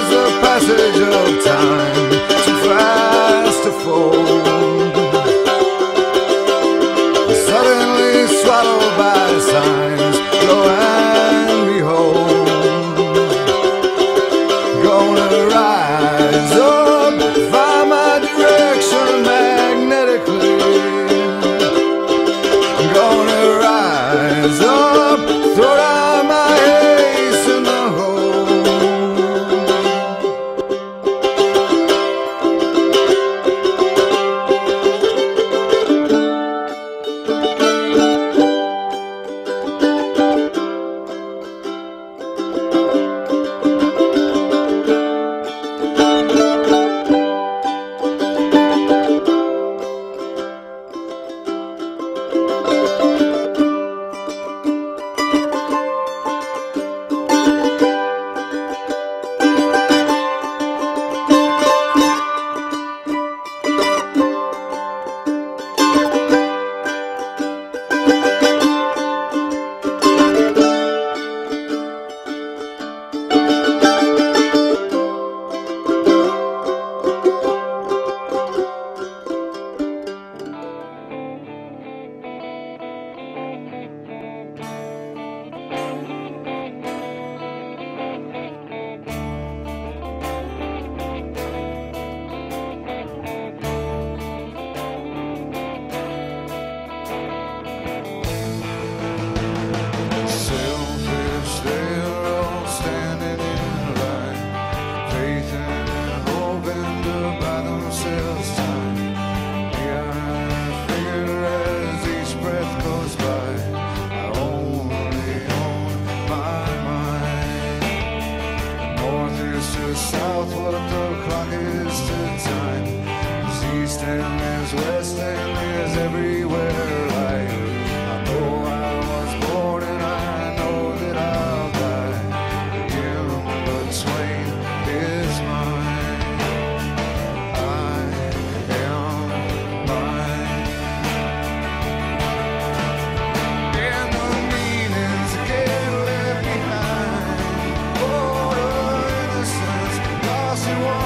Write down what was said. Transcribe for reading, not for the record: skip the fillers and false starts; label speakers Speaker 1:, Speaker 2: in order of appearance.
Speaker 1: is the passage of time, too fast to fold, suddenly swallowed by signs, lo and behold, gonna rise up, find my direction magnetically, gonna rise up, throw down my ace in the hole. South, what the clock is to time. There's east and there's west and there's everywhere light. I know I was born and I know that I'll die. In between is mine. I am mine. And the meanings get left behind. Oh, lost in one.